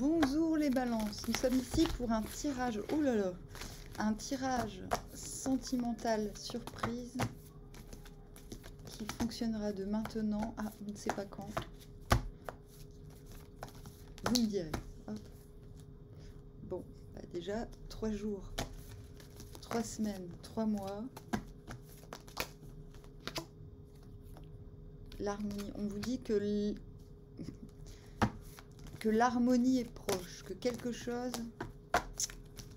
Bonjour les balances, nous sommes ici pour un tirage, oh là là, un tirage sentimental surprise qui fonctionnera de maintenant à on ne sait pas quand. Vous me direz. Hop. Bon, bah déjà 3 jours, 3 semaines, 3 mois. L'harmonie, on vous dit que l'harmonie est proche, que quelque chose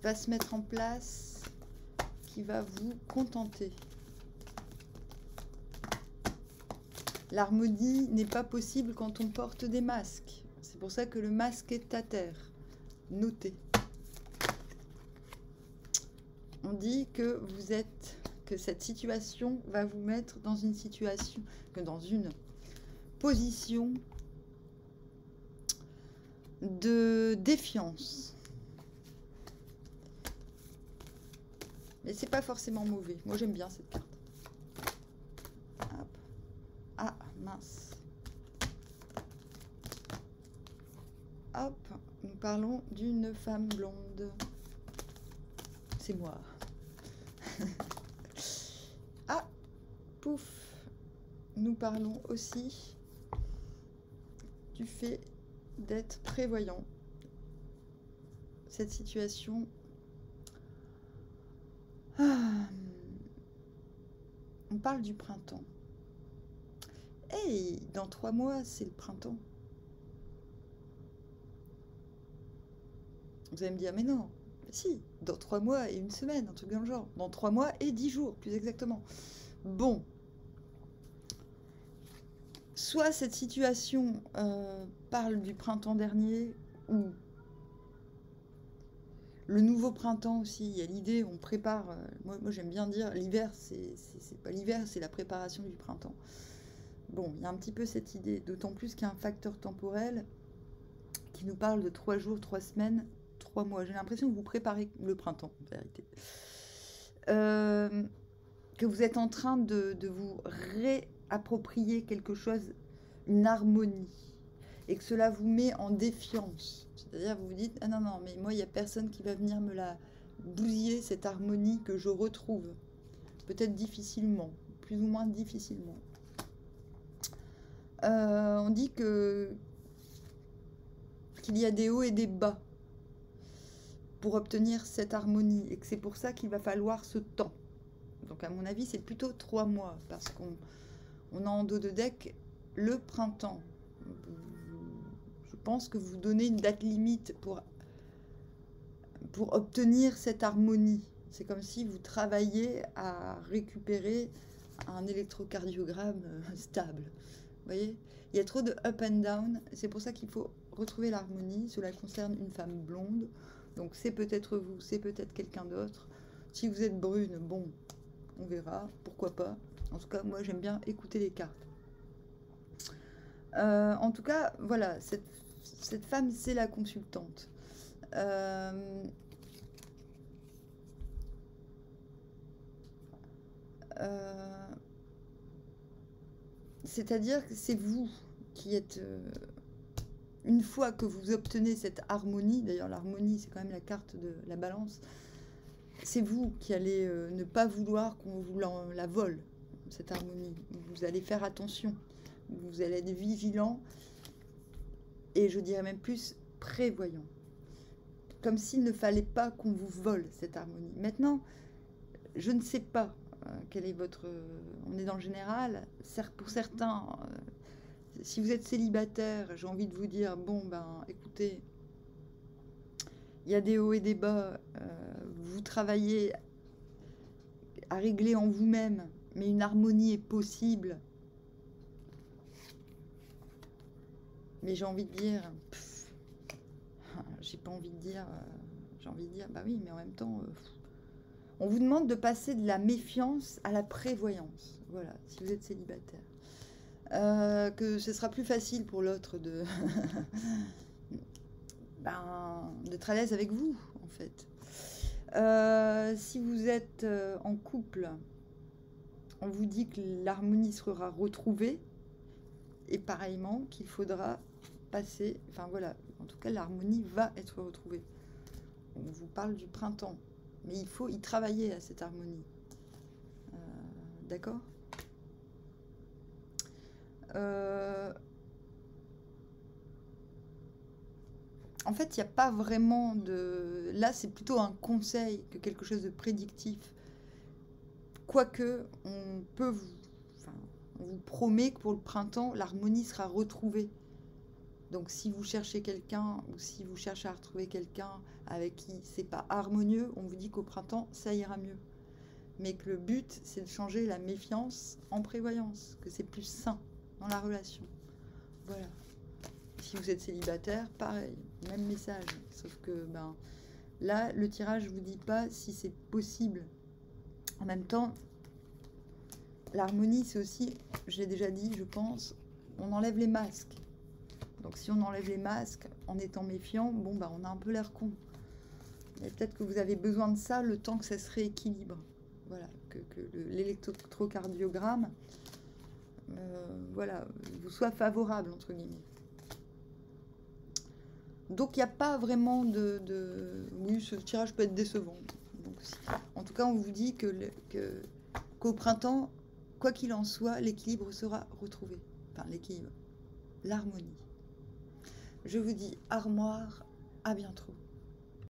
va se mettre en place qui va vous contenter. L'harmonie n'est pas possible quand on porte des masques. C'est pour ça que le masque est à terre. Notez. On dit que que cette situation va vous mettre dans une situation, dans une position de défiance. Mais c'est pas forcément mauvais. Moi j'aime bien cette carte. Hop. Ah mince. Hop, nous parlons d'une femme blonde. C'est moi. Ah, pouf. Nous parlons aussi du fait d'être prévoyant. Cette situation. On parle du printemps. Hey, dans 3 mois, c'est le printemps. Vous allez me dire, mais non, si, dans 3 mois et 1 semaine, un truc dans le genre. Dans 3 mois et 10 jours, plus exactement. Bon. Soit cette situation parle du printemps dernier, ou le nouveau printemps aussi. Il y a l'idée, on prépare, moi j'aime bien dire, l'hiver, c'est pas l'hiver, c'est la préparation du printemps. Bon, il y a un petit peu cette idée, d'autant plus qu'il y a un facteur temporel qui nous parle de 3 jours, 3 semaines, 3 mois. J'ai l'impression que vous préparez le printemps, en vérité. Que vous êtes en train de vous réapproprier quelque chose, une harmonie, et que cela vous met en défiance. C'est-à-dire, vous vous dites, ah non, non, mais moi, il n'y a personne qui va venir me la bousiller, cette harmonie que je retrouve. Peut-être difficilement, plus ou moins difficilement. On dit qu'il y a des hauts et des bas pour obtenir cette harmonie, et que c'est pour ça qu'il va falloir ce temps. Donc à mon avis, c'est plutôt 3 mois, parce qu'on a en dos de deck le printemps. Je pense que vous donnez une date limite pour obtenir cette harmonie. C'est comme si vous travailliez à récupérer un électrocardiogramme stable. Vous voyez, il y a trop de up and down. C'est pour ça qu'il faut retrouver l'harmonie. Cela concerne une femme blonde. Donc c'est peut-être vous, c'est peut-être quelqu'un d'autre. Si vous êtes brune, bon, on verra. Pourquoi pas. En tout cas, moi j'aime bien écouter les cartes. En tout cas, voilà, cette femme, c'est la consultante. C'est-à-dire que c'est vous qui êtes... une fois que vous obtenez cette harmonie, d'ailleurs l'harmonie c'est quand même la carte de la balance, c'est vous qui allez ne pas vouloir qu'on vous la vole, cette harmonie. Vous allez faire attention, vous allez être vigilant, et je dirais même plus prévoyant. Comme s'il ne fallait pas qu'on vous vole cette harmonie. Maintenant, je ne sais pas quel est votre... on est dans le général, pour certains... si vous êtes célibataire, j'ai envie de vous dire, bon, ben, écoutez, il y a des hauts et des bas, vous travaillez à régler en vous-même, mais une harmonie est possible. Mais j'ai envie de dire, j'ai pas envie de dire, j'ai envie de dire, bah oui, mais en même temps, on vous demande de passer de la méfiance à la prévoyance. Voilà, si vous êtes célibataire. Que ce sera plus facile pour l'autre de d'être à l'aise avec vous, en fait. Si vous êtes en couple, on vous dit que l'harmonie sera retrouvée, et pareillement qu'il faudra passer, enfin voilà, En tout cas, l'harmonie va être retrouvée. On vous parle du printemps, mais il faut y travailler à cette harmonie. D'accord? En fait, il n'y a pas vraiment de... Là, c'est plutôt un conseil que quelque chose de prédictif. Quoique, on peut vous... Enfin, on vous promet que pour le printemps, l'harmonie sera retrouvée. Donc, si vous cherchez quelqu'un ou si vous cherchez à retrouver quelqu'un avec qui c'est pas harmonieux, on vous dit qu'au printemps, ça ira mieux. Mais que le but, c'est de changer la méfiance en prévoyance, que c'est plus sain dans la relation. Voilà. Si vous êtes célibataire, pareil, même message. Sauf que ben, là, le tirage ne vous dit pas si c'est possible. En même temps, l'harmonie, c'est aussi, je l'ai déjà dit, je pense, on enlève les masques. Donc si on enlève les masques en étant méfiant, bon, ben, on a un peu l'air con. Et peut-être que vous avez besoin de ça le temps que ça se rééquilibre. Voilà, que l'électrocardiogramme voilà, vous soit favorable, entre guillemets. Donc il n'y a pas vraiment de... Oui, ce tirage peut être décevant. Donc, en tout cas, on vous dit qu'au printemps, quoi qu'il en soit, l'équilibre sera retrouvé. Enfin, l'équilibre, l'harmonie. Je vous dis armoire, à bientôt.